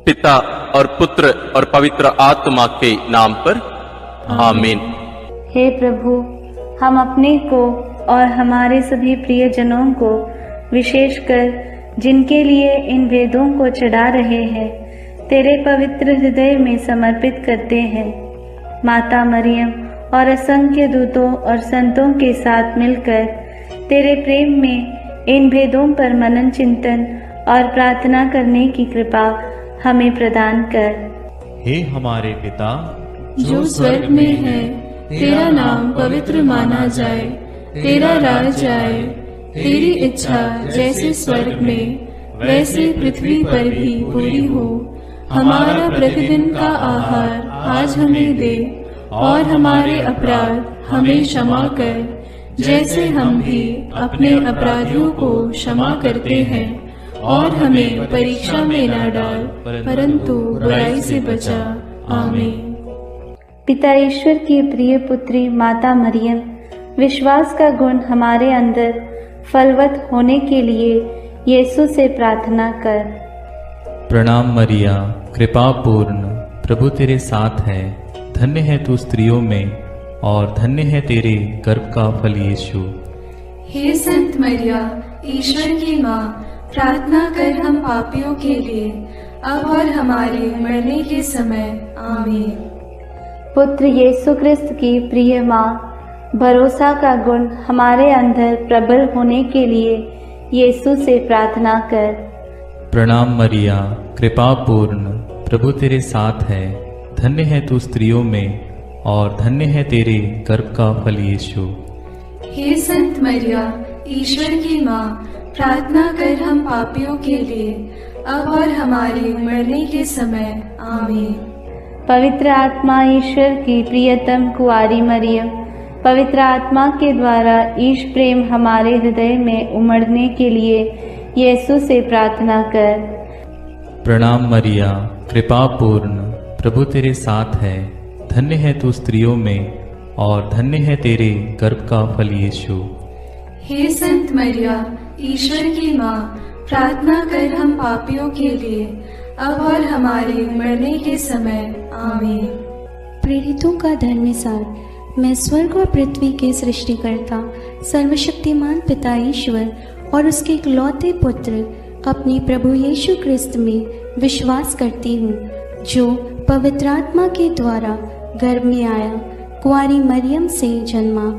पिता और पुत्र और पवित्र आत्मा के नाम पर आमीन। हे प्रभु, हम अपने को और हमारे सभी प्रियजनों को, विशेषकर जिनके लिए इन वेदों को चढ़ा रहे हैं, तेरे पवित्र हृदय में समर्पित करते हैं। माता मरियम और असंख्य दूतों और संतों के साथ मिलकर तेरे प्रेम में इन भेदों पर मनन चिंतन और प्रार्थना करने की कृपा हमें प्रदान कर। हे हमारे पिता जो स्वर्ग में है, तेरा नाम पवित्र माना जाए, तेरा राज्य आए, तेरी इच्छा जैसे स्वर्ग में वैसे पृथ्वी पर भी पूरी हो। हमारा प्रतिदिन का आहार आज हमें दे, और हमारे अपराध हमें क्षमा कर, जैसे हम भी अपने अपराधियों को क्षमा करते हैं, और हमें परीक्षा में न डाल, परंतु बुराई से बचा। आमीन। पिता ईश्वर की प्रिय पुत्री माता मरियम, विश्वास का गुण हमारे अंदर फलवत होने के लिए यीशु से प्रार्थना कर। प्रणाम मरिया, कृपा पूर्ण, प्रभु तेरे साथ है। धन्य है तू स्त्रियों में, और धन्य है तेरे गर्भ का फल यीशु। हे संत मरिया, ईश्वर की माँ, प्रार्थना कर हम पापियों के लिए, अब और हमारे मरने के समय। आमीन। पुत्र यीशु क्रिस्त की प्रिय माँ, भरोसा का गुण हमारे अंदर प्रबल होने के लिए यीशु से प्रार्थना कर। प्रणाम मरिया, कृपा पूर्ण, प्रभु तेरे साथ है। धन्य है तू स्त्रियों में, और धन्य है तेरे गर्भ का फल यीशु। हे संत मरिया, ईश्वर की माँ, प्रार्थना कर हम पापियों के लिए, अब और हमारे मरने के समय। आमीन। पवित्र आत्मा ईश्वर की प्रियतम कुआरी मरियम, पवित्र आत्मा के द्वारा ईश प्रेम हमारे हृदय में उमड़ने के लिए यीशु से प्रार्थना कर। प्रणाम मरिया, कृपा पूर्ण, प्रभु तेरे साथ है। धन्य है तू स्त्रियों में, और धन्य है तेरे गर्भ का फल यीशु। हे संत मरिया, ईश्वर की माँ, प्रार्थना कर हम पापियों के लिए, अब और हमारे मरने के समय। आमीन। प्रेरितों का धर्मसार। मैं स्वर्ग और पृथ्वी के सृष्टिकर्ता सर्वशक्तिमान पिता ईश्वर और उसके इकलौते पुत्र अपने प्रभु यीशु क्रिस्त में विश्वास करती हूँ, जो पवित्र आत्मा के द्वारा गर्भ में आया, कुंवारी मरियम से जन्मा,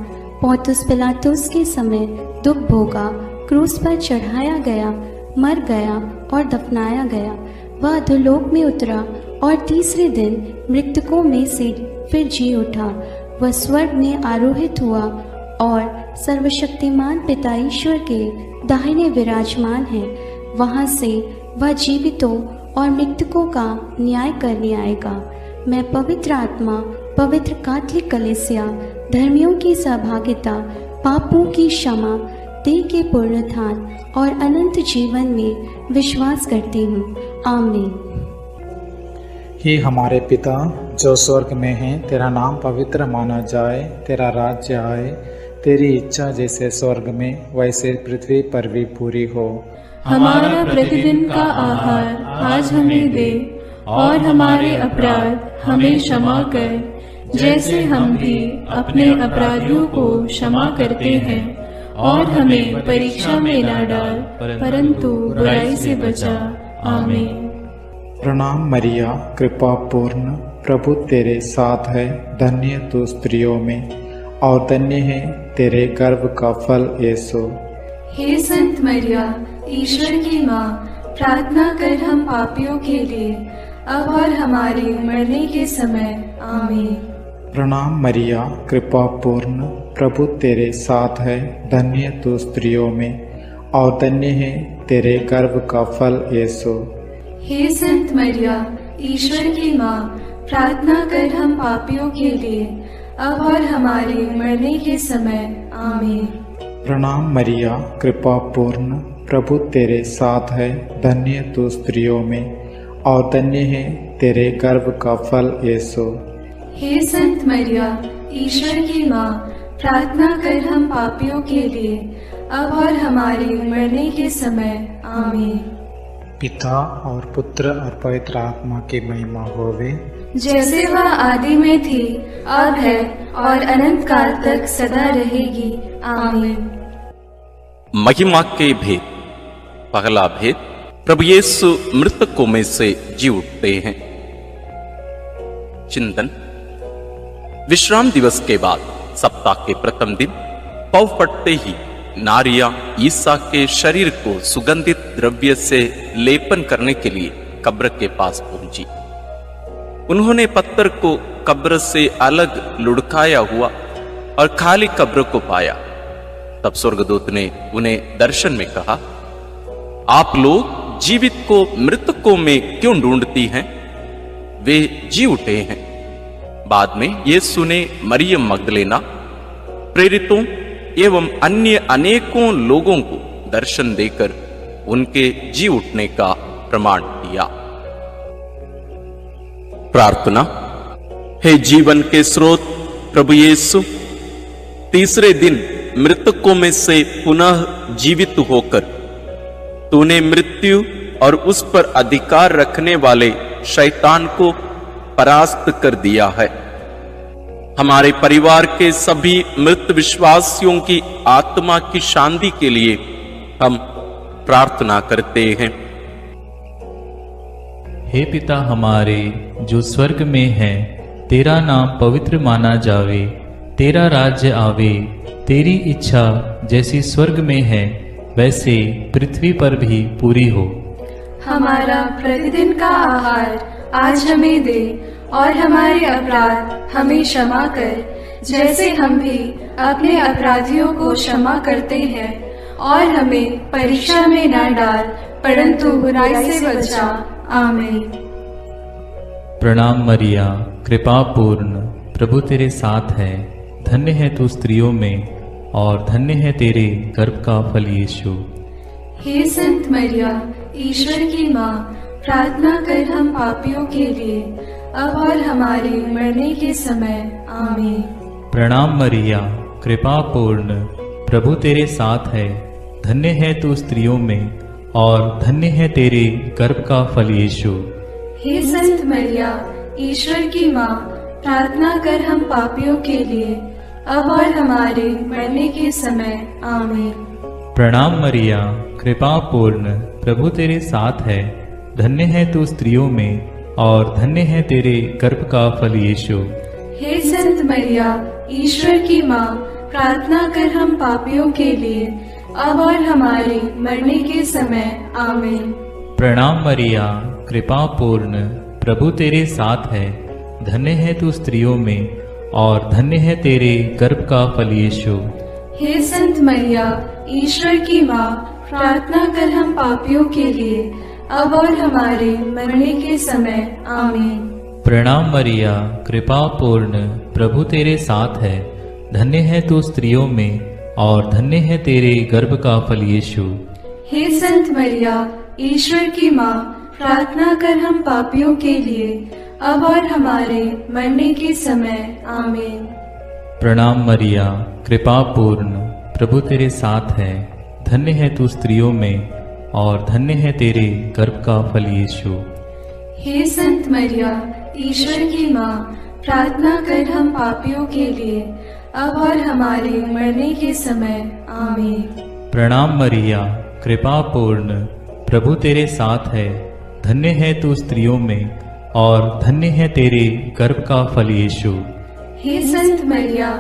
पौंतुस पिलातुस के समय दुख भोगा, क्रूस पर चढ़ाया गया, मर गया और दफनाया गया। वह अधोलोक में उतरा और तीसरे दिन मृतकों में से फिर जी उठा। वह स्वर्ग में आरोहित हुआ और सर्वशक्तिमान पिता ईश्वर के दाहिने विराजमान है। वहां से वह जीवितों और मृतकों का न्याय करने आएगा। मैं पवित्र आत्मा, पवित्र कैथोलिक कलीसिया, धर्मियों की सहभागिता, पापों की क्षमा, देह के पुनरुत्थान और अनंत जीवन में विश्वास करती हूँ। आमीन। हे हमारे पिता जो स्वर्ग में है, तेरा नाम पवित्र माना जाए, तेरा राज्य आए, तेरी इच्छा जैसे स्वर्ग में वैसे पृथ्वी पर भी पूरी हो। हमारा प्रतिदिन का आहार आज हमें दे, और हमारे अपराध हमें क्षमा कर, जैसे हम भी अपने अपराधियों को क्षमा करते हैं, और हमें परीक्षा में न डाल, परंतु बुराई से बचा। आमीन। प्रणाम मरिया, कृपा पूर्ण, प्रभु तेरे साथ है। धन्य तू स्त्रियों में, और धन्य है तेरे गर्भ का फल यीशु। हे संत मरिया, ईश्वर की माँ, प्रार्थना कर हम पापियों के लिए, अब और हमारे मरने के समय। आमीन। प्रणाम मरिया, कृपा पूर्ण, प्रभु तेरे साथ है। धन्य तू स्त्रियों में, और धन्य है तेरे गर्भ का फल यीशु। हे संत मरिया, ईश्वर की माँ, प्रार्थना कर हम पापियों के लिए, अब और हमारे मरने के समय। आमीन। प्रणाम मरिया, कृपा पूर्ण, प्रभु तेरे साथ है। धन्य तू स्त्रियों में, और धन्य है तेरे गर्भ का फल यीशु। हे संत मरिया, ईश्वर की माँ, प्रार्थना कर हम पापियों के लिए, अब और हमारे मरने के समय। आमीन। पिता और पुत्र और पवित्र आत्मा की महिमा होवे, जैसे वह आदि में थी, अब है और अनंत काल तक सदा रहेगी। आमीन। महिमा के भेद। पहला भेद, प्रभु यीशु मृतकों में से जी उठते हैं। चिंतन। विश्राम दिवस के बाद सप्ताह के प्रथम दिन पौ फटते ही नारियां ईसा के शरीर को सुगंधित द्रव्य से लेपन करने के लिए कब्र के पास पहुंची। उन्होंने पत्थर को कब्र से अलग लुढ़काया हुआ और खाली कब्र को पाया। तब स्वर्गदूत ने उन्हें दर्शन में कहा, आप लोग जीवित को मृतकों में क्यों ढूंढती हैं? वे जी उठे हैं। बाद में यीशु ने मरियम मगदलेना, प्रेरितों एवं अन्य अनेकों लोगों को दर्शन देकर उनके जी उठने का प्रमाण दिया। प्रार्थना। हे जीवन के स्रोत प्रभु यीशु, तीसरे दिन मृतकों में से पुनः जीवित होकर तूने मृत्यु और उस पर अधिकार रखने वाले शैतान को परास्त कर दिया है। हमारे परिवार के सभी मृत विश्वासियों की आत्मा की शांति के लिए हम प्रार्थना करते हैं। हे पिता हमारे जो स्वर्ग में है, तेरा नाम पवित्र माना जावे, तेरा राज्य आवे, तेरी इच्छा जैसी स्वर्ग में है वैसे पृथ्वी पर भी पूरी हो। हमारा प्रतिदिन का आहार आज हमें दे और हमारे अपराध हमें क्षमा कर, जैसे हम भी अपने अपराधियों को क्षमा करते हैं, और हमें परीक्षा में न डाल परंतु बुराई से बचा। आमीन। प्रणाम मरिया, कृपा पूर्ण, प्रभु तेरे साथ है। धन्य है तू स्त्रियों में और धन्य है तेरे गर्भ का फल यीशु। हे संत मरिया, ईश्वर की माँ, प्रार्थना कर हम पापियों के लिए, अब और हमारे मरने के समय। आमीन। प्रणाम मरिया, कृपा पूर्ण, प्रभु तेरे साथ है। धन्य है तू स्त्रियों में और धन्य है तेरे गर्भ का फल यीशु। हे संत मरिया, ईश्वर की माँ, प्रार्थना कर हम पापियों के लिए, अब और हमारे मरने के समय। आमीन। प्रणाम मरिया, कृपा पूर्ण, प्रभु तेरे साथ है। धन्य है तू स्त्रियों में और धन्य है तेरे गर्भ का फल यीशु। हे संत मरिया, ईश्वर की माँ, प्रार्थना कर हम पापियों के लिए, अब और हमारे मरने के समय। आमीन। प्रणाम मरिया, कृपा पूर्ण, प्रभु तेरे साथ है। धन्य है तू स्त्रियों में और धन्य है तेरे गर्भ का फल यीशु। हे संत मरिया, ईश्वर की माँ, प्रार्थना कर हम पापियों के लिए, अब और हमारे मरने के समय। आमीन। प्रणाम मरिया, कृपा पूर्ण, प्रभु तेरे साथ है। धन्य है तू स्त्रियों में और धन्य है तेरे गर्भ का फल यीशु। हे संत मरिया, ईश्वर की माँ, प्रार्थना कर हम पापियों के लिए, अब और हमारे मरने के समय। आमीन। प्रणाम मरिया, कृपा पूर्ण, प्रभु तेरे साथ है। धन्य है तू स्त्रियों में और धन्य है तेरे गर्भ का फल यीशु। हे संत मरिया, ईश्वर की माँ, प्रार्थना कर हम पापियों के लिए, अब और हमारे मरने के समय। आमीन। प्रणाम मरिया, कृपा पूर्ण, प्रभु तेरे साथ है। धन्य है तू स्त्रियों में और धन्य है तेरे गर्भ का फल यीशु। हे संत मरिया,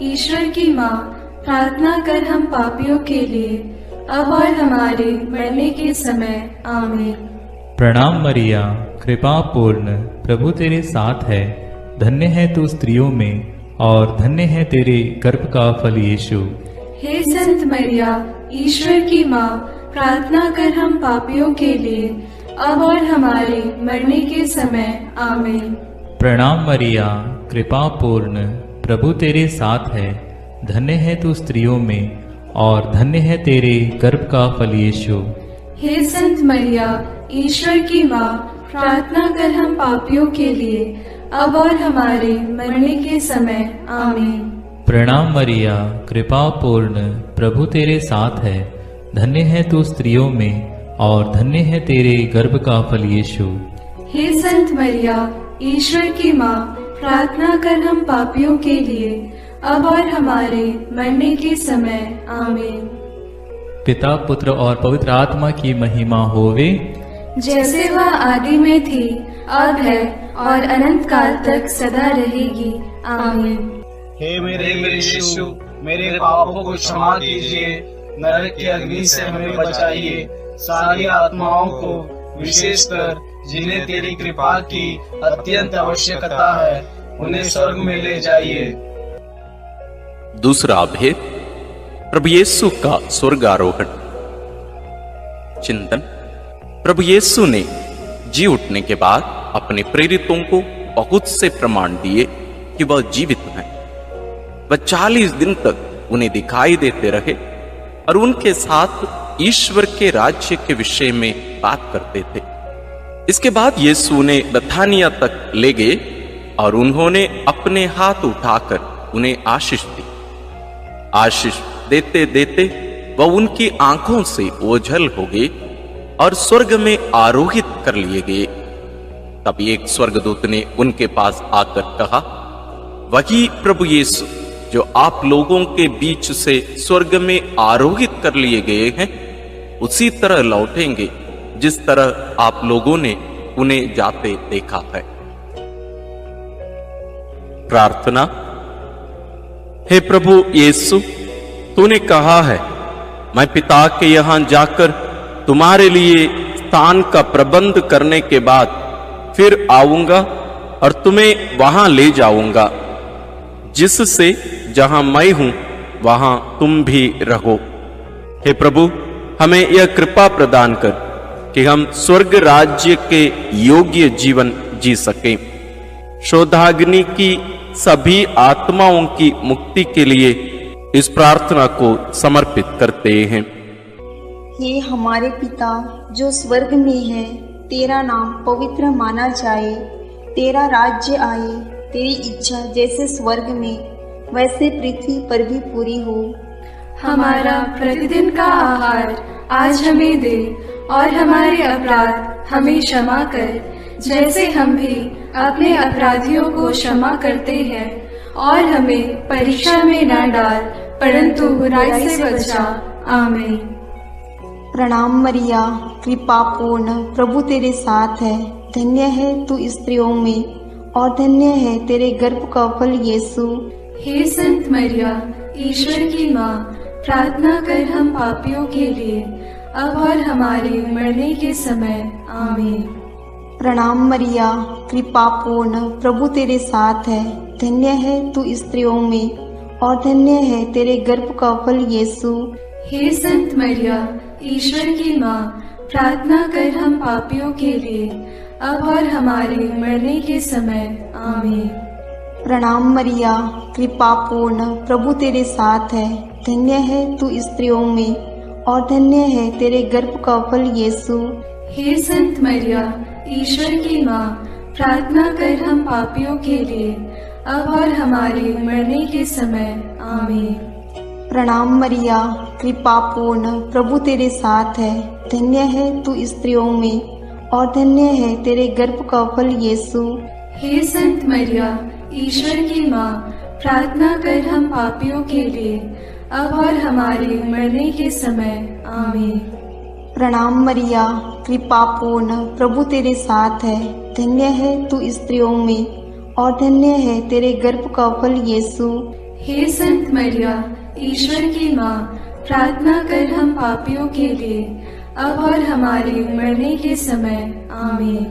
ईश्वर की माँ, प्रार्थना कर हम पापियों के लिए, अब और हमारे मरने के समय। आमीन। प्रणाम मरिया, कृपा पूर्ण, प्रभु तेरे साथ है। धन्य है तू स्त्रियों में और धन्य है तेरे गर्भ का फल यीशु। हे संत मरिया, ईश्वर की माँ, प्रार्थना कर हम पापियों के लिए, अब और हमारे मरने के समय। आमीन। प्रणाम मरिया, कृपा पूर्ण, प्रभु तेरे साथ है। धन्य है तू स्त्रियों में और धन्य है तेरे गर्भ का फल यीशु। हे संत मरिया, ईश्वर की माँ, प्रार्थना कर हम पापियों के लिए, अब और हमारे मरने के समय। आमीन। प्रणाम मरिया, कृपा पूर्ण, प्रभु तेरे साथ है। धन्य है तू स्त्रियों में और धन्य है तेरे गर्भ का फल यीशु। हे संत मरिया, ईश्वर की माँ, प्रार्थना कर हम पापियों के लिए, अब और हमारे मरने के समय। आमीन। पिता, पुत्र और पवित्र आत्मा की महिमा होवे, जैसे वह आदि में थी, अब है और अनंत काल तक सदा रहेगी। आमीन। हे मेरे यीशु, मेरे पापों को क्षमा कीजिए, नरक की अग्नि से हमें बचाइए, सारी आत्माओं को, विशेषकर जिन्हें तेरी कृपा की अत्यंत आवश्यकता है, उन्हें स्वर्ग में ले जाइए। दूसरा भेद, प्रभु यीशु का स्वर्गारोहण। चिंतन। प्रभु यीशु ने जी उठने के बाद अपने प्रेरितों को बहुत से प्रमाण दिए कि वह जीवित हैं। वह 40 दिन तक उन्हें दिखाई देते रहे और उनके साथ ईश्वर के राज्य के विषय में बात करते थे। इसके बाद यीशु उन्हें बथानिया तक ले गए और उन्होंने अपने हाथ उठाकर उन्हें आशीष दी। आशीष देते देते वह उनकी आंखों से ओझल हो गए और स्वर्ग में आरोहित कर लिए गए। तब एक स्वर्गदूत ने उनके पास आकर कहा, वही प्रभु यीशु जो आप लोगों के बीच से स्वर्ग में आरोहित कर लिए गए हैं, उसी तरह लौटेंगे जिस तरह आप लोगों ने उन्हें जाते देखा है। प्रार्थना। हे प्रभु यीशु, तूने कहा है, मैं पिता के यहां जाकर तुम्हारे लिए स्थान का प्रबंध करने के बाद फिर आऊंगा और तुम्हें वहां ले जाऊंगा, जिससे जहां मैं हूं वहां तुम भी रहो। हे प्रभु, हमें यह कृपा प्रदान कर कि हम स्वर्ग राज्य के योग्य जीवन जी सकें। शोधाग्नि की सभी आत्माओं की मुक्ति के लिए इस प्रार्थना को समर्पित करते हैं। हे हमारे पिता जो स्वर्ग में है, तेरा नाम पवित्र माना जाए, तेरा राज्य आए, तेरी इच्छा जैसे स्वर्ग में वैसे पृथ्वी पर भी पूरी हो। हमारा प्रतिदिन का आहार आज हमें दे और हमारे अपराध हमें क्षमा कर, जैसे हम भी अपने अपराधियों को क्षमा करते हैं, और हमें परीक्षा में न डाल, परंतु बुराई से बचा। आमीन। प्रणाम मरिया, कृपा पूर्ण, प्रभु तेरे साथ है, धन्य है तू स्त्रियों में और धन्य है तेरे गर्भ का फल यीशु। हे संत मरिया, ईश्वर की माँ, प्रार्थना कर हम पापियों के लिए, अब और हमारे मरने के समय। आमीन। प्रणाम मरिया, कृपा पूर्ण, प्रभु तेरे साथ है, धन्य है तू स्त्रियों में और धन्य है तेरे गर्भ का फल यीशु। हे संत मरिया, ईश्वर की माँ, प्रार्थना कर हम पापियों के लिए, अब और हमारे मरने के समय। आमीन। प्रणाम मरिया, कृपा पूर्ण, प्रभु तेरे साथ है, धन्य है तू स्त्रियों में और धन्य है तेरे गर्भ का फल यीशु। हे संत मरिया, ईश्वर की माँ, प्रार्थना कर हम पापियों के लिए, अब और हमारे मरने के समय। आमीन। प्रणाम मरिया, कृपा पूर्ण, प्रभु तेरे साथ है, धन्य है तू स्त्रियों में और धन्य है तेरे गर्भ का फल यीशु। हे संत मरिया, ईश्वर की माँ, प्रार्थना कर हम पापियों के लिए, अब और हमारे मरने के समय। आमीन। प्रणाम मरिया, कृपा पूर्ण, प्रभु तेरे साथ है, धन्य है तू स्त्रियों में और धन्य है तेरे गर्भ का फल यीशु। हे संत मरिया, ईश्वर की माँ, प्रार्थना कर हम पापियों के लिए, अब और हमारे मरने के समय। आमीन।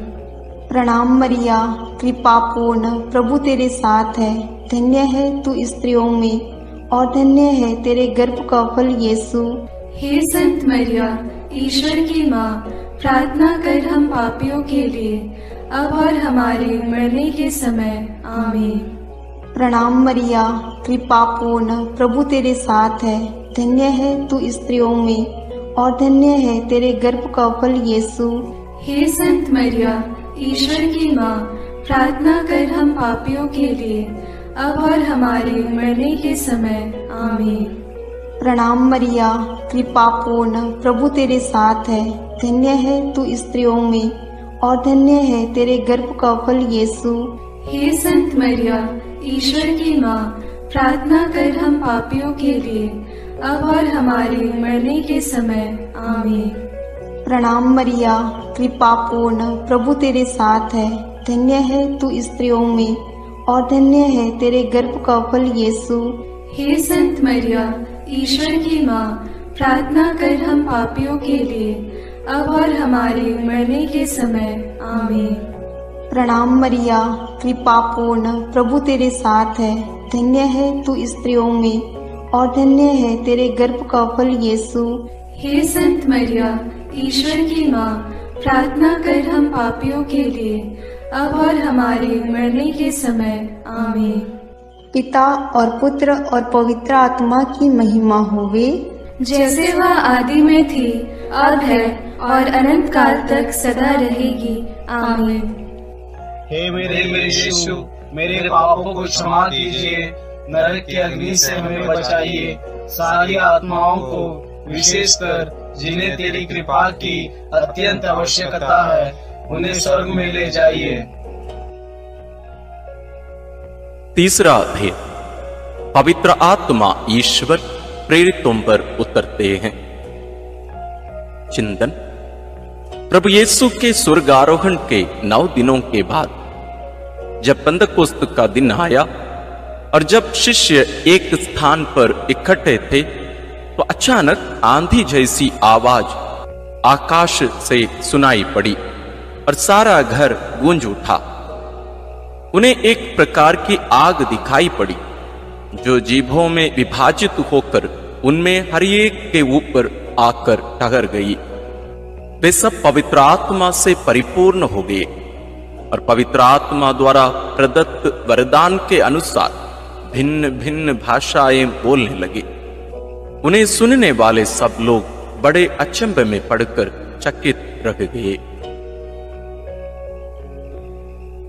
प्रणाम मरिया, कृपा पूर्ण, प्रभु तेरे साथ है, धन्य है तू स्त्रियों में और धन्य है तेरे गर्भ का फल यीशु। हे संत मरिया, ईश्वर की माँ, प्रार्थना कर हम पापियों के लिए, अब और हमारे मरने के समय। आमीन। प्रणाम मरिया, कृपा पूर्ण, प्रभु तेरे साथ है, धन्य है तू स्त्रियों में और धन्य है तेरे गर्भ का फल यीशु। हे संत मरिया, ईश्वर की माँ, प्रार्थना कर हम पापियों के लिए, अब और हमारे मरने के समय। आमीन। प्रणाम मरिया, कृपा पूर्ण, प्रभु तेरे साथ है। धन्य है तू स्त्रियों में और धन्य है तेरे गर्भ का फल यीशु। हे संत मरिया, ईश्वर की माँ, प्रार्थना कर हम पापियों के लिए, अब और हमारे मरने के समय। आमीन। प्रणाम मरिया, कृपा पूर्ण, प्रभु तेरे साथ है। धन्य है तू स्त्रियों में और धन्य है तेरे गर्भ का फल यीशु। हे संत मरिया, ईश्वर की माँ, प्रार्थना कर हम पापियों के लिए, अब और हमारे मरने के समय। आमीन। प्रणाम मरिया, कृपा पूर्ण, प्रभु तेरे साथ है। धन्य है तू स्त्रियों में और धन्य है तेरे गर्भ का फल यीशु। हे संत मरिया, ईश्वर की माँ, प्रार्थना कर हम पापियों के लिए, अब और हमारे मरने के समय। आमीन। पिता और पुत्र और पवित्र आत्मा की महिमा होवे, जैसे वह आदि में थी, अब है और अनंत काल तक सदा रहेगी। आमीन। हे मेरे यीशु, मेरे पापों को क्षमा कीजिए, नरक की अग्नि से हमें बचाइए, सारी आत्माओं को, विशेषकर जिन्हें तेरी कृपा की अत्यंत आवश्यकता है, उन्हें स्वर्ग में ले जाइए। तीसरा भेद, पवित्र आत्मा ईश्वर प्रेरितों पर उतरते हैं। चिंतन। प्रभु यीशु के स्वर्गारोहण के 9 दिनों के बाद जब पेंतकोस्त का दिन आया और जब शिष्य एक स्थान पर इकट्ठे थे, तो अचानक आंधी जैसी आवाज आकाश से सुनाई पड़ी और सारा घर गूंज उठा। उन्हें एक प्रकार की आग दिखाई पड़ी जो जीभों में विभाजित होकर उनमें हर एक के ऊपर आकर ठहर गई। वे सब पवित्र आत्मा से परिपूर्ण हो गए और पवित्र आत्मा द्वारा प्रदत्त वरदान के अनुसार भिन्न भिन्न भाषाएं बोलने लगे। उन्हें सुनने वाले सब लोग बड़े अचंभे में पड़कर चकित रह गए।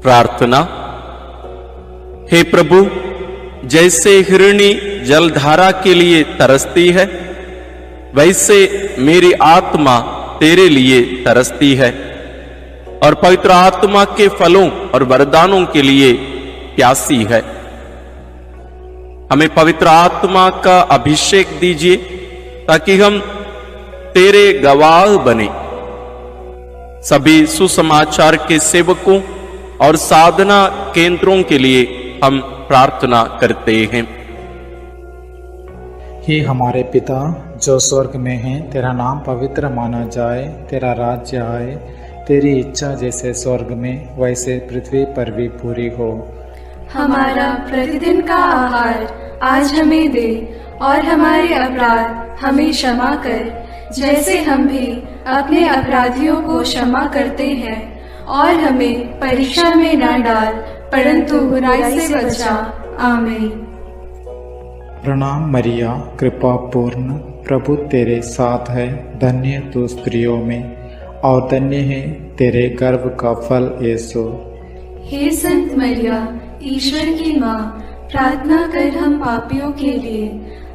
प्रार्थना। हे प्रभु, जैसे हिरणी जलधारा के लिए तरसती है, वैसे मेरी आत्मा तेरे लिए तरसती है और पवित्र आत्मा के फलों और वरदानों के लिए प्यासी है। हमें पवित्र आत्मा का अभिषेक दीजिए ताकि हम तेरे गवाह बने। सभी सुसमाचार के सेवकों और साधना केंद्रों के लिए हम प्रार्थना करते हैं। हे हमारे पिता जो स्वर्ग में है, तेरा नाम पवित्र माना जाए, तेरा राज्य आए, तेरी इच्छा जैसे स्वर्ग में वैसे पृथ्वी पर भी पूरी हो। हमारा प्रतिदिन का आहार आज हमें दे और हमारे अपराध हमें क्षमा कर, जैसे हम भी अपने अपराधियों को क्षमा करते हैं, और हमें परीक्षा में न डाल, परंतु बुराई से बचा। आमीन। प्रणाम मरिया, कृपा पूर्ण, प्रभु तेरे साथ है। धन्य तू स्त्रियों में और धन्य है तेरे गर्भ का फल यीशु। हे संत मरिया, ईश्वर की माँ, प्रार्थना कर हम पापियों के लिए,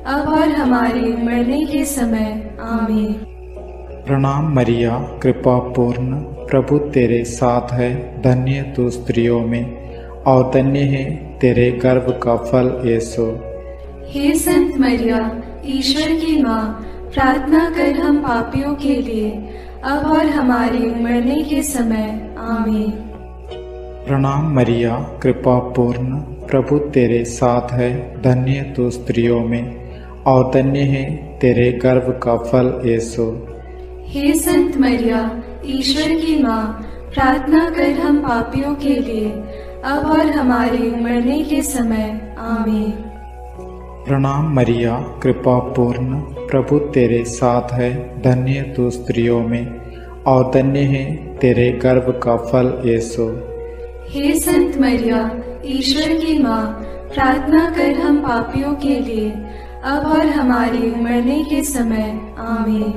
अब और हमारे मरने के समय। आमीन। प्रणाम मरिया, कृपा पूर्ण, प्रभु तेरे साथ है। धन्य तू स्त्रियों में और धन्य है तेरे गर्भ का फल यीशु। हे संत मरिया, ईश्वर की माँ, प्रार्थना कर हम पापियों के लिए, अब और हमारे मरने के समय। आमीन। प्रणाम मरिया, कृपा पूर्ण, प्रभु तेरे साथ है। धन्य तू स्त्रियों में और धन्य है तेरे गर्भ का फल यीशु। हे संत मरिया, ईश्वर की माँ, प्रार्थना कर हम पापियों के लिए, अब और हमारे मरने के समय। आमीन। प्रणाम मरिया, कृपा पूर्ण, प्रभु तेरे साथ है। धन्य तू स्त्रियों में और धन्य है तेरे गर्भ का फल यीशु। हे संत मरिया, ईश्वर की माँ, प्रार्थना कर हम पापियों के लिए, अब और हमारे मरने के समय। आमीन।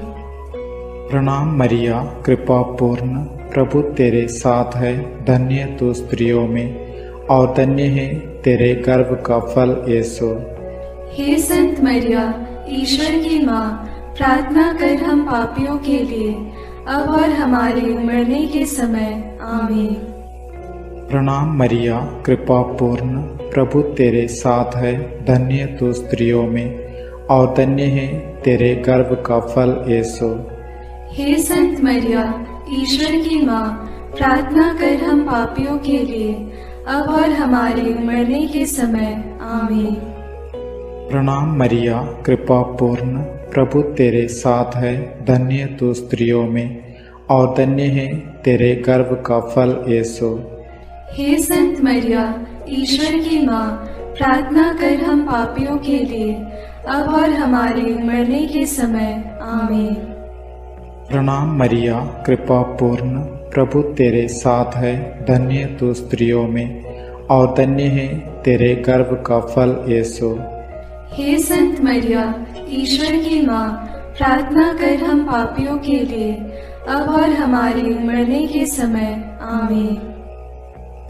प्रणाम मरिया, कृपा पूर्ण, प्रभु तेरे साथ है। धन्य तू स्त्रियों में और धन्य है तेरे गर्भ का फल यीशु। हे संत मरिया, ईश्वर की माँ, प्रार्थना कर हम पापियों के लिए, अब और हमारे मरने के समय। आमीन। प्रणाम मरिया, कृपा पूर्ण, प्रभु तेरे साथ है, धन्य तू स्त्रियों में और धन्य है तेरे गर्भ का फल यीशु। हे संत मरिया, ईश्वर की माँ, प्रार्थना कर हम पापियों के लिए, अब और हमारे मरने के समय। आमीन। प्रणाम मरिया, कृपा पूर्ण, प्रभु तेरे साथ है, धन्य तू स्त्रियों में और धन्य है तेरे गर्भ का फल यीशु। हे संत मरिया, ईश्वर की माँ, प्रार्थना कर हम पापियों के लिए, अब और हमारे मरने के समय। आमीन। प्रणाम मरिया, कृपा पूर्ण, प्रभु तेरे साथ है, धन्य तू स्त्रियों में और धन्य है तेरे गर्भ का फल यीशु। हे संत मरिया, ईश्वर की माँ, प्रार्थना कर हम पापियों के लिए, अब और हमारे मरने के समय। आमीन।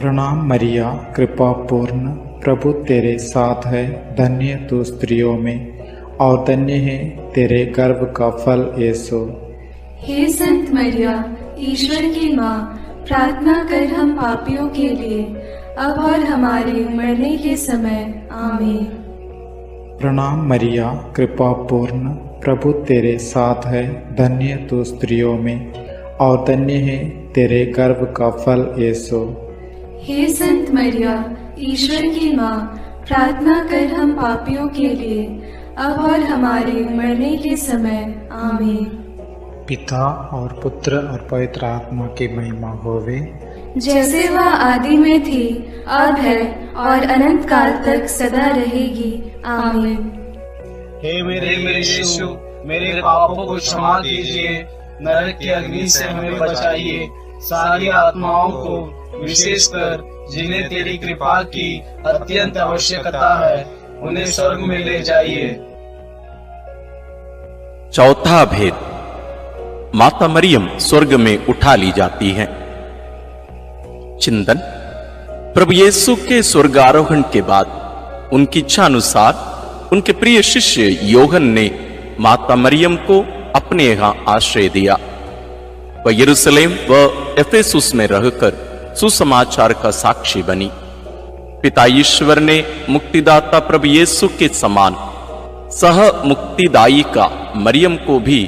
प्रणाम मरिया, कृपा पूर्ण, प्रभु तेरे साथ है, धन्य तू स्त्रियों में और धन्य है तेरे गर्भ का फल यीशु। हे संत मरिया, ईश्वर की माँ, प्रार्थना कर हम पापियों के लिए, अब और हमारे मरने के समय। आमीन। प्रणाम मरिया, कृपा पूर्ण, प्रभु तेरे साथ है, धन्य तू स्त्रियों में और धन्य है तेरे गर्भ का फल यीशु। हे संत मरिया, ईश्वर की माँ, प्रार्थना कर हम पापियों के लिए, अब और हमारे मरने के समय। आमीन। पिता और पुत्र और पवित्र आत्मा की महिमा होवे, जैसे वह आदि में थी, अब है और अनंत काल तक सदा रहेगी। आमीन। हे मेरे यीशु, मेरे पापों को क्षमा कीजिए, नरक की अग्नि से हमें बचाइए, सारी आत्माओं को, विशेषकर जिन्हें तेरी कृपा की अत्यंत आवश्यकता है, उन्हें स्वर्ग में ले जाइए। चौथा भेद, माता मरियम स्वर्ग में उठा ली जाती है। चिंतन, प्रभु यीशु के स्वर्गारोहण के बाद उनकी इच्छा अनुसार उनके प्रिय शिष्य योहन ने माता मरियम को अपने यहां आश्रय दिया। वह यरूशलेम व एफेसुस में रहकर सुसमाचार का साक्षी बनी। पिता ईश्वर ने मुक्तिदाता प्रभु यीशु के समान सह मुक्तिदायी का मरियम को भी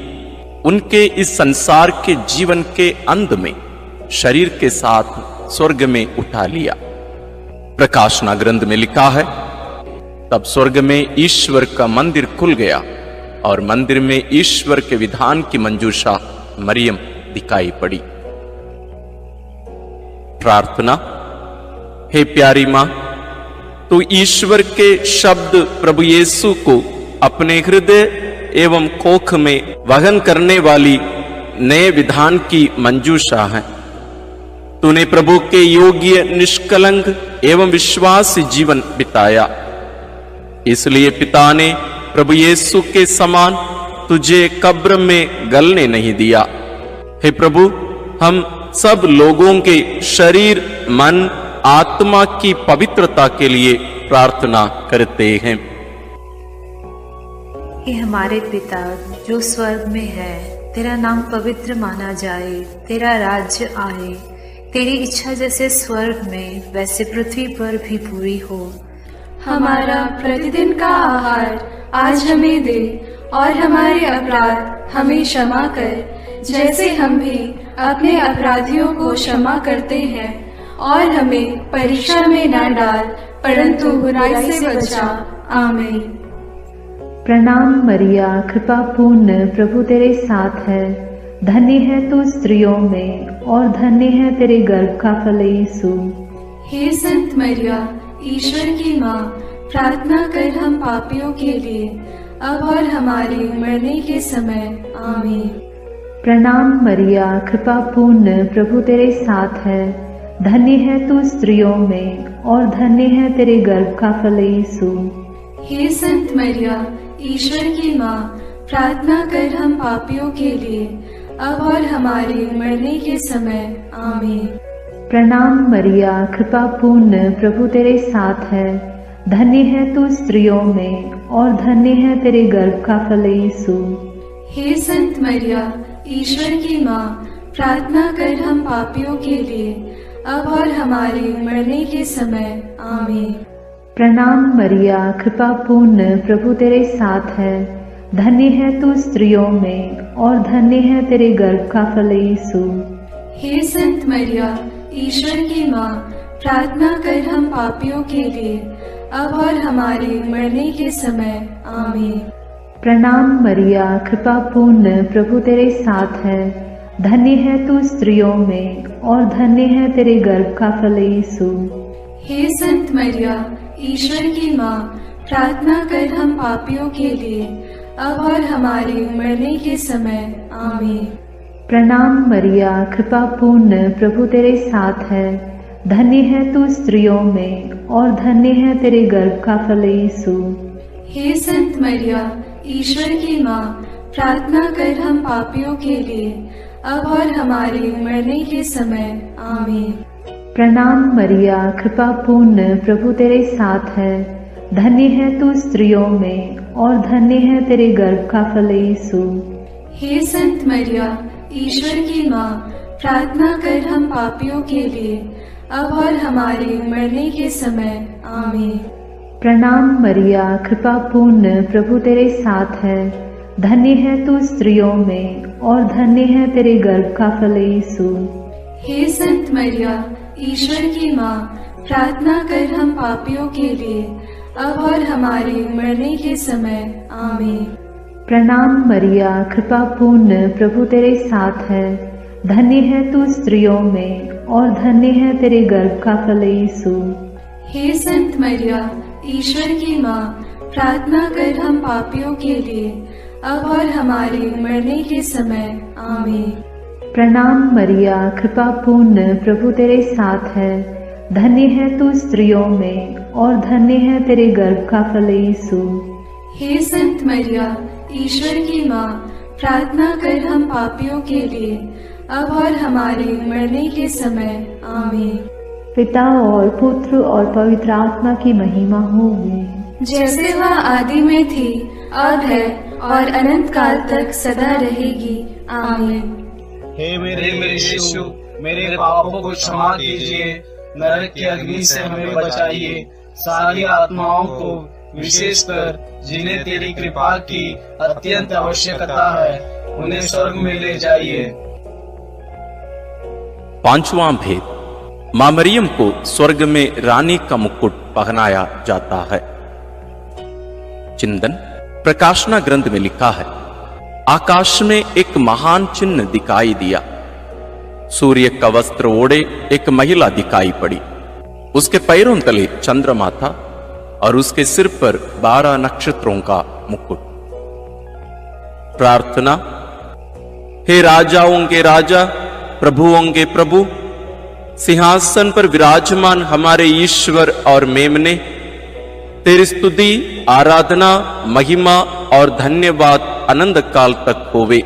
उनके इस संसार के जीवन के अंत में शरीर के साथ स्वर्ग में उठा लिया। प्रकाशना ग्रंथ में लिखा है, तब स्वर्ग में ईश्वर का मंदिर खुल गया और मंदिर में ईश्वर के विधान की मंजूषा मरियम दिखाई पड़ी। प्रार्थना। हे प्यारी मां, तू ईश्वर के शब्द प्रभु यीशु को अपने हृदय एवं कोख में वहन करने वाली नए विधान की मंजूषा है। तूने प्रभु के योग्य, निष्कलंक एवं विश्वास जीवन बिताया, इसलिए पिता ने प्रभु यीशु के समान तुझे कब्र में गलने नहीं दिया। हे प्रभु, हम सब लोगों के शरीर, मन, आत्मा की पवित्रता के लिए प्रार्थना करते हैं। हे हमारे पिता जो स्वर्ग में है, तेरा नाम पवित्र माना जाए, तेरा राज्य आए, तेरी इच्छा जैसे स्वर्ग में वैसे पृथ्वी पर भी पूरी हो। हमारा प्रतिदिन का आहार आज हमें दे, और हमारे अपराध हमें क्षमा कर, जैसे हम भी अपने अपराधियों को क्षमा करते हैं, और हमें परीक्षा में न डाल, परंतु बुराई से बचा। आमीन। प्रणाम मरिया, कृपा पूर्ण, प्रभु तेरे साथ है, धन्य है तू स्त्रियों में और धन्य है तेरे गर्भ का फल यीशु। हे संत मरिया, ईश्वर की माँ, प्रार्थना कर हम पापियों के लिए, अब और हमारे मरने के समय। आमीन। प्रणाम मरिया, कृपा पूर्ण, प्रभु तेरे साथ है, धन्य है तू स्त्रियों में और धन्य है तेरे गर्भ का फल यीशु। हे संत मरिया, ईश्वर की माँ, प्रार्थना कर हम पापियों के लिए, अब और हमारे मरने के समय। आमीन। प्रणाम मरिया, कृपा पूर्ण, प्रभु तेरे साथ है, धन्य है तू स्त्रियों में और धन्य है तेरे गर्भ का फल यीशु। हे संत मरिया, ईश्वर की माँ, प्रार्थना कर हम पापियों के लिए, अब और हमारे मरने के समय। आमीन। प्रणाम मरिया, कृपा पूर्ण, प्रभु तेरे साथ है। धन्य है तू स्त्रियों में और धन्य है तेरे गर्भ का फल यीशु। हे संत मरिया, ईश्वर की माँ, प्रार्थना कर हम पापियों के लिए, अब और हमारे मरने के समय। आमीन। प्रणाम मरिया, कृपा पूर्ण, प्रभु तेरे साथ है। धन्य है तू स्त्रियों में और धन्य है तेरे गर्भ का फल यीशु। हे संत मरिया, ईश्वर की माँ, प्रार्थना कर हम पापियों के लिए, अब और हमारे मरने के समय। आमीन। प्रणाम मरिया, कृपा पूर्ण, प्रभु तेरे साथ है। धन्य है तू स्त्रियों में और धन्य है तेरे गर्भ का फल यीशु। हे संत मरिया, ईश्वर की माँ, प्रार्थना कर हम पापियों के लिए, अब और हमारे मरने के समय। आमीन। प्रणाम मरिया, कृपा पूर्ण, प्रभु तेरे साथ है। धन्य है तू स्त्रियों में और धन्य है तेरे गर्भ का फल यीशु। हे संत मरिया, ईश्वर की माँ, प्रार्थना कर हम पापियों के लिए, अब और हमारे मरने के समय। आमीन। प्रणाम मरिया, कृपा पूर्ण, प्रभु तेरे साथ है। धन्य है तू स्त्रियों में और धन्य है तेरे गर्भ का फल यीशु। हे संत मरिया, ईश्वर की माँ, प्रार्थना कर हम पापियों के लिए, अब और हमारे मरने के समय। आमीन। प्रणाम मरिया, कृपा पूर्ण, प्रभु तेरे साथ है। धन्य है तू स्त्रियों में और धन्य है तेरे गर्भ का फल यीशु। हे संत मरिया, ईश्वर की माँ, प्रार्थना कर हम पापियों के लिए, अब और हमारे मरने के समय। आमीन। प्रणाम मरिया, कृपा पूर्ण, प्रभु तेरे साथ है। धन्य है तू स्त्रियों में और धन्य है तेरे गर्भ का फल यीशु। हे संत मरिया, ईश्वर की माँ, प्रार्थना कर हम पापियों के लिए, अब और हमारे मरने के समय। आमीन। पिता और पुत्र और पवित्र आत्मा की महिमा होगी, जैसे वह आदि में थी, अब है और अनंत काल तक सदा रहेगी। आमीन। हे मेरे यीशु, मेरे पापों को क्षमा कीजिए, नरक की अग्नि से हमें बचाइए, सारी आत्माओं को, विशेषकर जिन्हें तेरी कृपा की अत्यंत आवश्यकता है, उन्हें स्वर्ग में ले जाइए। पांचवां भेद, मां मरियम को स्वर्ग में रानी का मुकुट पहनाया जाता है। चिंतन प्रकाशना ग्रंथ में लिखा है, आकाश में एक महान चिन्ह दिखाई दिया। सूर्य का वस्त्र ओढ़े एक महिला दिखाई पड़ी। उसके पैरों तले चंद्रमा था और उसके सिर पर 12 नक्षत्रों का मुकुट। प्रार्थना। हे राजाओं के राजा, प्रभुओं के प्रभु, सिंहासन पर विराजमान हमारे ईश्वर और मेमने, तेरी स्तुति, आराधना, महिमा और धन्यवाद अनंत काल तक होवे।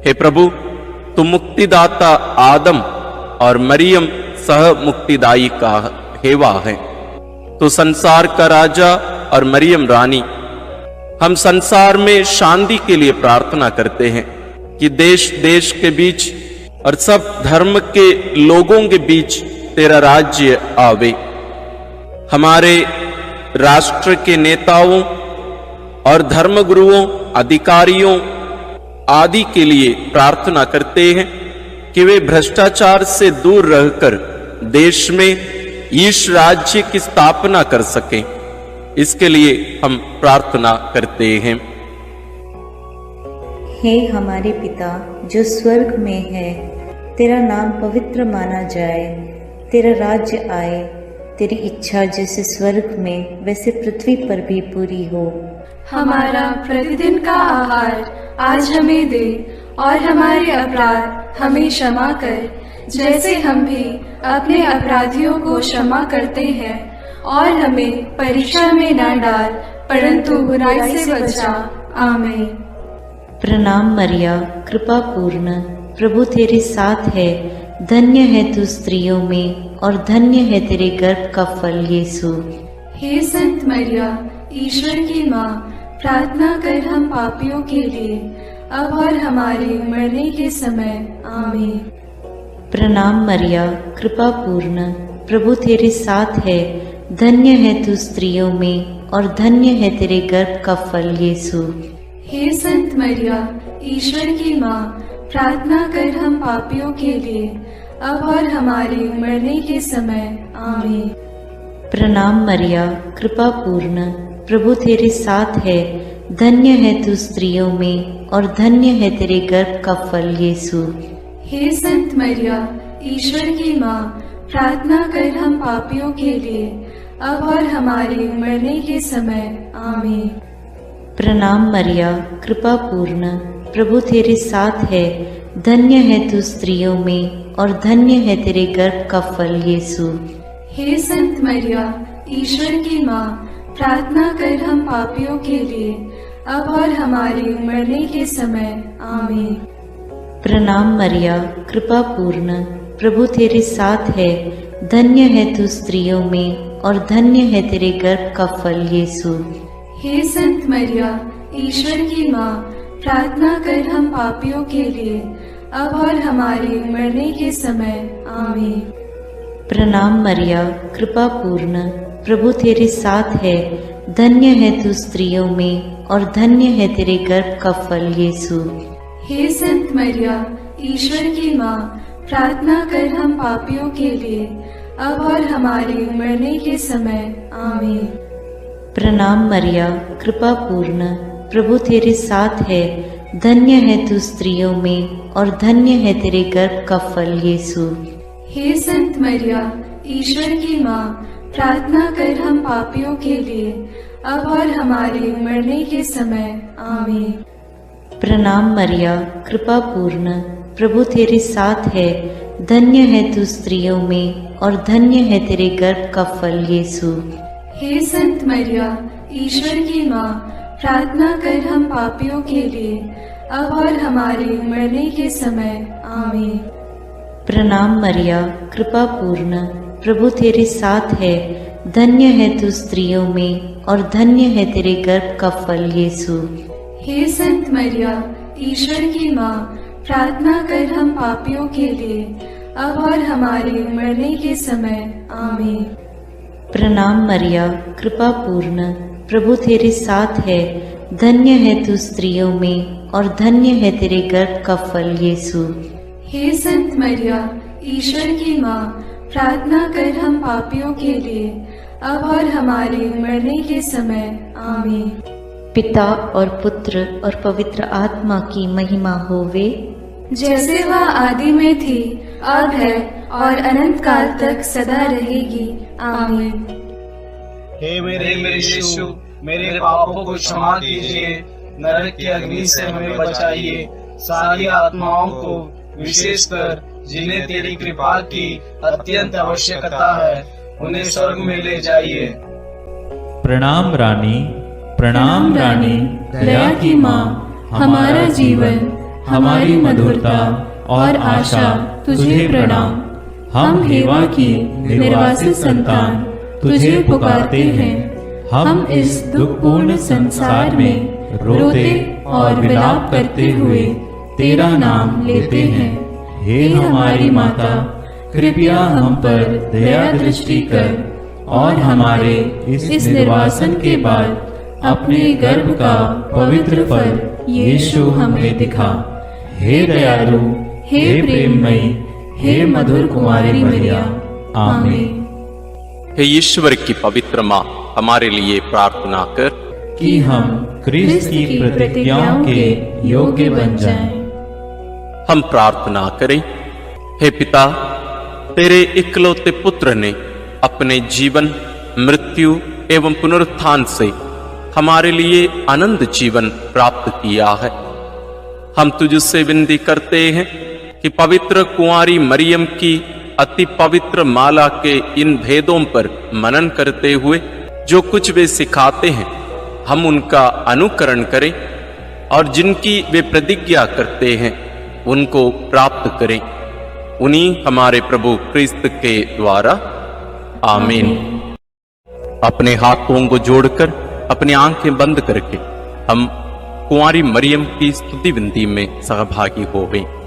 हे प्रभु, तुम मुक्तिदाता आदम और मरियम सह मुक्तिदायी का हेवा है। तो संसार का राजा और मरियम रानी, हम संसार में शांति के लिए प्रार्थना करते हैं कि देश देश के बीच और सब धर्म के लोगों के बीच तेरा राज्य आवे। हमारे राष्ट्र के नेताओं और धर्मगुरुओं, अधिकारियों आदि के लिए प्रार्थना करते हैं कि वे भ्रष्टाचार से दूर रहकर देश में ईश राज्य की स्थापना कर सकें। इसके लिए हम प्रार्थना करते हैं। हे हमारे पिता जो स्वर्ग में है, तेरा नाम पवित्र माना जाए, तेरा राज्य आए, तेरी इच्छा जैसे स्वर्ग में वैसे पृथ्वी पर भी पूरी हो। हमारा प्रतिदिन का आहार आज हमें दे, और हमारे अपराध हमें क्षमा कर, जैसे हम भी अपने अपराधियों को क्षमा करते हैं, और हमें परीक्षा में न डाल, परंतु बुराई से बचा। आमीन। प्रणाम मरिया, कृपा पूर्ण, प्रभु तेरे साथ है। धन्य है तू स्त्रियों में और धन्य है तेरे गर्भ का फल यीशु। हे संत मरिया, ईश्वर की माँ, प्रार्थना कर हम पापियों के लिए, अब और हमारे मरने के समय। आमीन। प्रणाम मरिया, कृपा पूर्ण, प्रभु तेरे साथ है, धन्य है तू स्त्रियों में और धन्य है तेरे गर्भ का फल यीशु। हे संत मरिया, ईश्वर की माँ, प्रार्थना कर हम पापियों के लिए, अब और हमारे मरने के समय। आमीन। प्रणाम मरिया, कृपा पूर्ण, प्रभु तेरे साथ है, धन्य है तू स्त्रियों में और धन्य है तेरे गर्भ का फल यीशु। हे संत मरिया, ईश्वर की माँ, प्रार्थना कर हम पापियों के लिए, अब और हमारे मरने के समय। आमीन। प्रणाम मरिया, कृपा पूर्ण, प्रभु तेरे साथ है, धन्य है तू स्त्रियों में और धन्य है तेरे गर्भ का फल यीशु। हे संत मरिया, ईश्वर की माँ, प्रार्थना कर हम पापियों के लिए, अब और हमारे मरने के समय। आमीन। प्रणाम मरिया, कृपा पूर्ण, प्रभु तेरे साथ है, धन्य है तू स्त्रियों में और धन्य है तेरे गर्भ का फल यीशु। हे संत मरिया, ईश्वर की माँ, प्रार्थना कर हम पापियों के लिए, अब और हमारे मरने के समय। आमीन। प्रणाम मरिया, कृपा पूर्ण, प्रभु तेरे साथ है, धन्य है तू स्त्रियों में और धन्य है तेरे गर्भ का फल यीशु। हे संत मरिया, ईश्वर की माँ, प्रार्थना कर हम पापियों के लिए, अब और हमारे मरने के समय। आमीन। प्रणाम मरिया, कृपा पूर्ण, प्रभु तेरे साथ है, धन्य है तू स्त्रियों में और धन्य है तेरे गर्भ का फल यीशु। हे संत मरिया, ईश्वर की माँ, प्रार्थना कर हम पापियों के लिए, अब और हमारे मरने के समय। आमीन। प्रणाम मरिया, कृपा पूर्ण, प्रभु तेरे साथ है, धन्य है तू स्त्रियों में और धन्य है तेरे गर्भ का फल यीशु। हे संत मरिया, ईश्वर की माँ, प्रार्थना कर हम पापियों के लिए, अब और हमारे मरने के समय। आमीन। प्रणाम मरिया, कृपा पूर्ण, प्रभु तेरे साथ है, धन्य है तू स्त्रियों में और धन्य है तेरे गर्भ का फल यीशु। हे संत मरिया, ईश्वर की माँ, प्रार्थना कर हम पापियों के लिए, अब और हमारे मरने के समय। आमीन। प्रणाम मरिया, कृपा पूर्ण, प्रभु तेरे साथ है, धन्य है तू स्त्रियों में और धन्य है तेरे गर्भ का फल यीशु। हे संत मरिया, ईश्वर की माँ, प्रार्थना कर हम पापियों के लिए, अब और हमारे मरने के समय। आमीन। पिता और पुत्र और पवित्र आत्मा की महिमा होवे, जैसे वह आदि में थी, अब है और अनंत काल तक सदा रहेगी। आमीन। हे मेरे यीशु, मेरे पापों को क्षमा कीजिए, नरक की अग्नि से हमें बचाइए, सारी आत्माओं को, विशेषकर जिन्हें तेरी कृपा की अत्यंत आवश्यकता है, उन्हें स्वर्ग में ले जाइए। प्रणाम रानी, प्रणाम रानी, दया की माँ, हमारा जीवन, हमारी मधुरता और आशा तुझे प्रणाम। हम हेवा की निर्वासित संतान तुझे पुकारते हैं। हम इस दुखपूर्ण संसार में रोते और विलाप करते हुए तेरा नाम लेते हैं। हे हमारी माता, कृपया हम पर दया दृष्टि कर और हमारे इस निर्वासन के बाद अपने गर्भ का पवित्र फल यीशु हमें दिखा। हे दयालु, हे प्रेममयी, हे मधुर कुमारी मरिया। आमीन। हे ईश्वर की पवित्र माँ, हमारे लिए प्रार्थना कर कि हम क्रिस्त की प्रतिज्ञाओं के योग्य बन जाएं। हम प्रार्थना करें। हे पिता, तेरे इकलौते पुत्र ने अपने जीवन, मृत्यु एवं पुनरुत्थान से हमारे लिए अनंत जीवन प्राप्त किया है। हम तुझसे विनती करते हैं कि पवित्र कुंवारी मरियम की अति पवित्र माला के इन भेदों पर मनन करते हुए जो कुछ वे सिखाते हैं, हम उनका अनुकरण करें और जिनकी वे प्रतिज्ञा करते हैं उनको प्राप्त करें। उन्हीं हमारे प्रभु क्रिस्त के द्वारा। आमीन। अपने हाथों को जोड़कर अपनी आंखें बंद करके हम कुंवारी मरियम की स्तुति विनती में सहभागी होवें।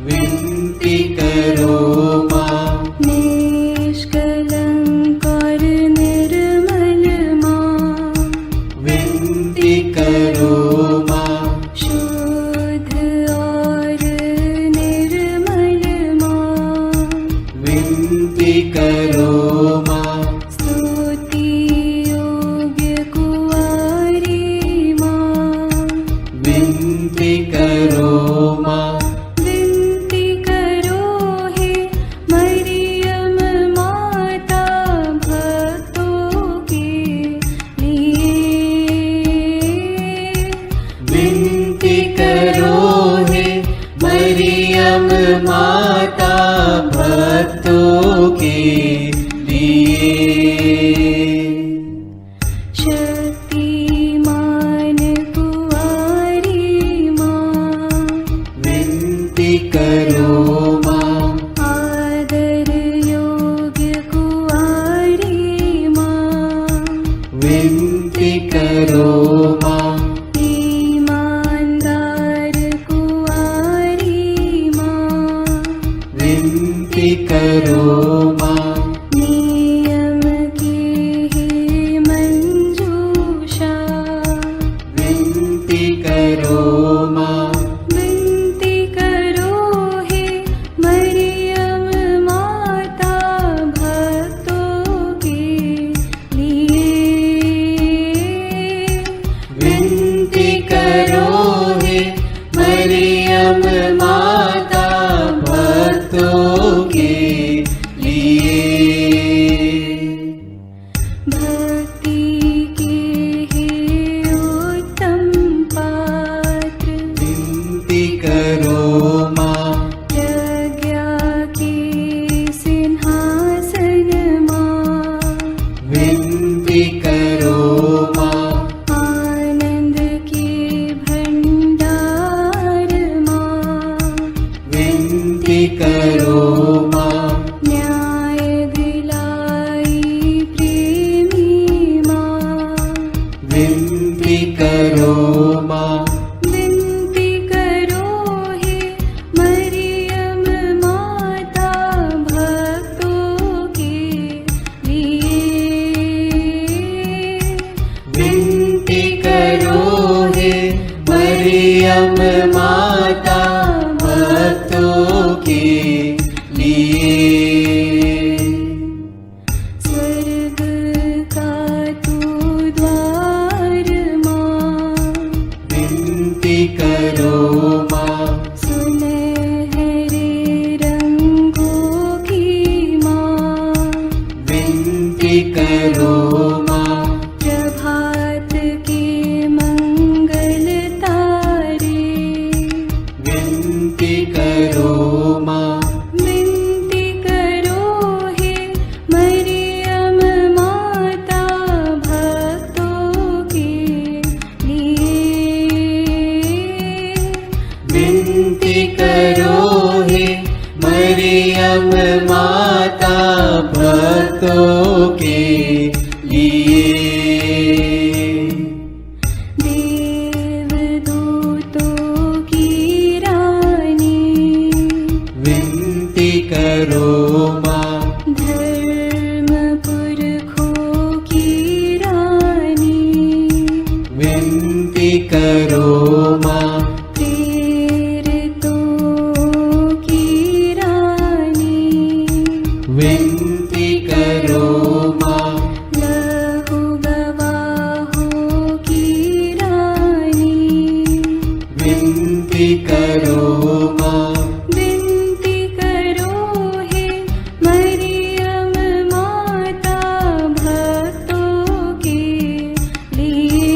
विनती करो मां, निष्कलंक विनती करो माँ। स्तुति योग्य कुंवारी माँ, विनती करो माँ। विनती करो हे मरियम माता भक्तों के लिए। विनती करो हे मरियम माता भक्तों के लिए। शक्तिमान कुंवारी माँ, विनती करो माँ। आदर योग्य कुंवारी माँ, विनती करो माँ। ईमानदार कुंवारी माँ, विनती करो माँ। नियम की हे मंजूषा, विनती करो माँ। विनती करो हे मरियम माता भक्तों के लिए। विनती करो हे मरियम माता भक्तों के लिए। भक्ति के हे उत्तम पात्र, विनती करो माँ। प्रज्ञा के सिंहासन माँ, विनती करो माँ। आनंद के भंडार माँ, विनती करो माँ। न्याय दिलाई प्रेमी माँ, विनती करो माँ। विनती करो हे मरियम माता भक्तों के लिए। विनती करो हे मरियम माता भक्तों के लिए। स्वर्ग का तू द्वार माँ, विनती करो माँ। सुनहरे रंगों की माँ, विनती करो माँ। प्रभात के मंगल तारे, विनती करो माँ। विनती करो हे मरियम माता भक्तों के लिए। विनती करो हे मरियम माता भक्तों के लिए। देवदूतों की रानी, विनती करो माँ। धर्म पुरखों की रानी, विनती करो माँ। प्रेरितों की रानी, विनती करो माँ। लहू गवाहों की रानी, विनती करो माँ। विनती करो हे मरियम माता भक्तों के लिए।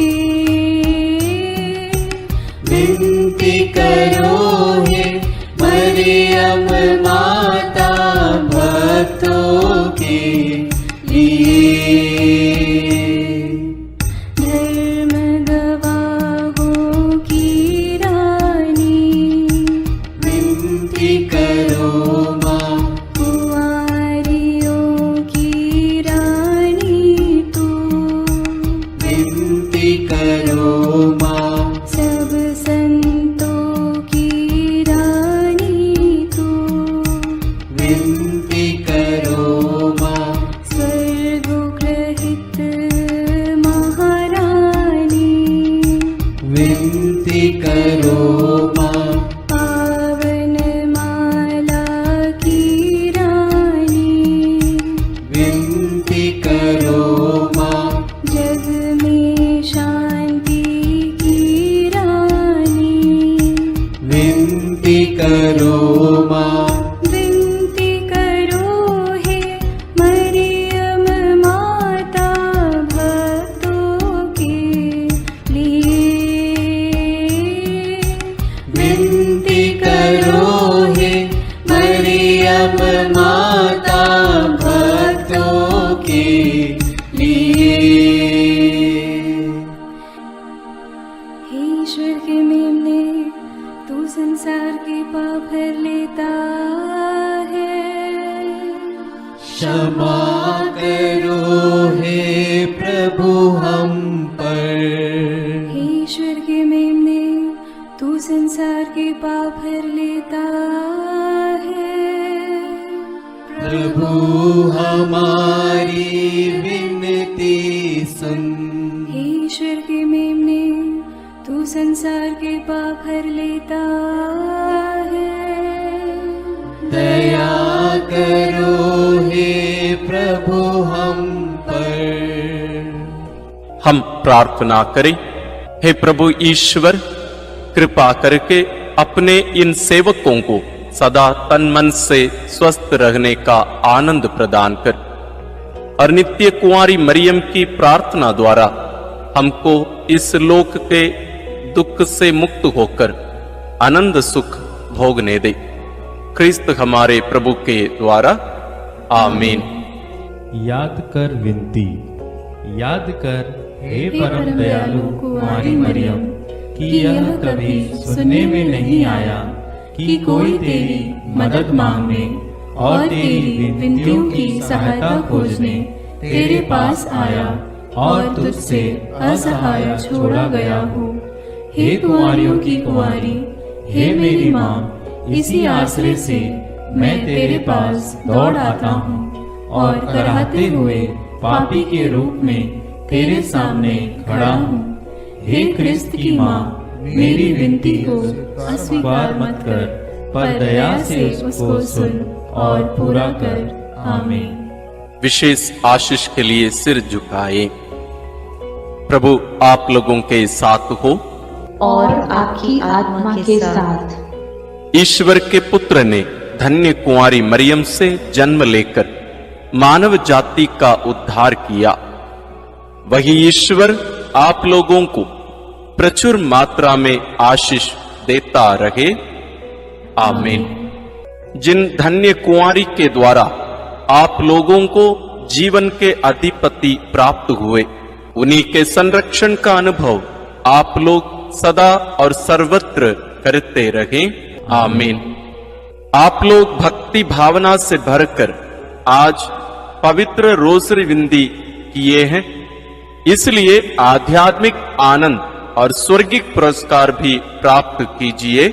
विनती करो हे मरियम माता भक्तों माता भक्तों के लिए। हे ईश्वर के मेमने, तू संसार के पाप हर लेता है। क्षमा करो हे प्रभु हम पर। हे ईश्वर के मेमने, तू संसार के पाप हर लेता है। प्रभु हमारी विनती सुन। हे ईश्वर के मेमने, तू संसार के पाप हर लेता है। दया करो हे प्रभु हम पर। हम प्रार्थना करें। हे प्रभु ईश्वर, कृपा करके अपने इन सेवकों को सदा तन मन से स्वस्थ रहने का आनंद प्रदान कर और नित्य कुंवारी मरियम की प्रार्थना द्वारा हमको इस लोक के दुख से मुक्त होकर आनंद सुख भोगने दे। क्रिस्त हमारे प्रभु के द्वारा आमीन। याद कर विनती। याद कर हे परम दयालु कुंवारी मरियम कि यह कभी सुनने में नहीं आया कि कोई तेरी मदद मांगने और तेरी विनतियों की सहायता खोजने तेरे पास आया और तुझसे असहाय छोड़ा गया हो। हे कुंवारियों की कुंवारी, हे मेरी माँ, इसी आश्रय से मैं तेरे पास दौड़ आता हूँ और कराहते हुए पापी के रूप में तेरे सामने खड़ा हूँ। हे क्रिस्त की माँ, मेरी विनती को अस्वीकार मत कर, पर दया से उसको सुन और पूरा कर। आमीन। विशेष आशीष के लिए सिर झुकाए। प्रभु आप लोगों के साथ हो और आपकी आत्मा के साथ। ईश्वर के पुत्र ने धन्य कुंवारी मरियम से जन्म लेकर मानव जाति का उद्धार किया। वही ईश्वर आप लोगों को प्रचुर मात्रा में आशीष देता रहे। आमीन। जिन धन्य कुंवारी के द्वारा आप लोगों को जीवन के अधिपति प्राप्त हुए, उन्हीं के संरक्षण का अनुभव आप लोग सदा और सर्वत्र करते रहे। आमीन। आप लोग भक्ति भावना से भरकर आज पवित्र रोसरी विंदी किए हैं, इसलिए आध्यात्मिक आनंद और स्वर्गिक पुरस्कार भी प्राप्त कीजिए।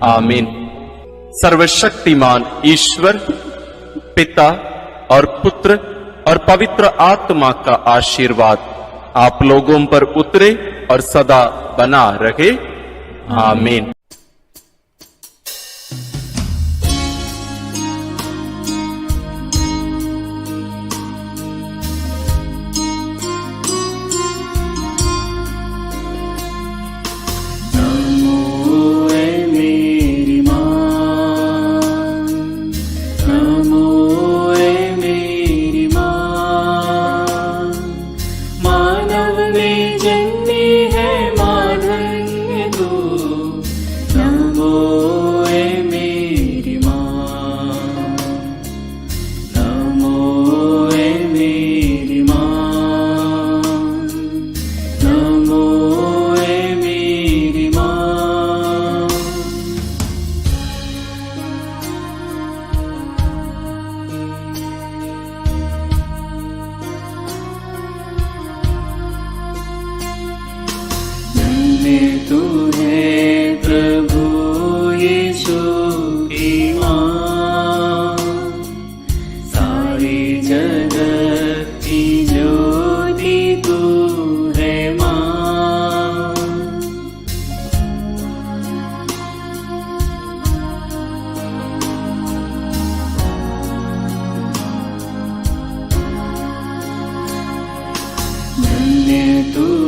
आमीन। सर्वशक्तिमान ईश्वर पिता और पुत्र और पवित्र आत्मा का आशीर्वाद आप लोगों पर उतरे और सदा बना रहे। आमीन। तू है प्रभु यीशु की माँ, सारी जगत की ज्योति तू है माँ। धन्य तू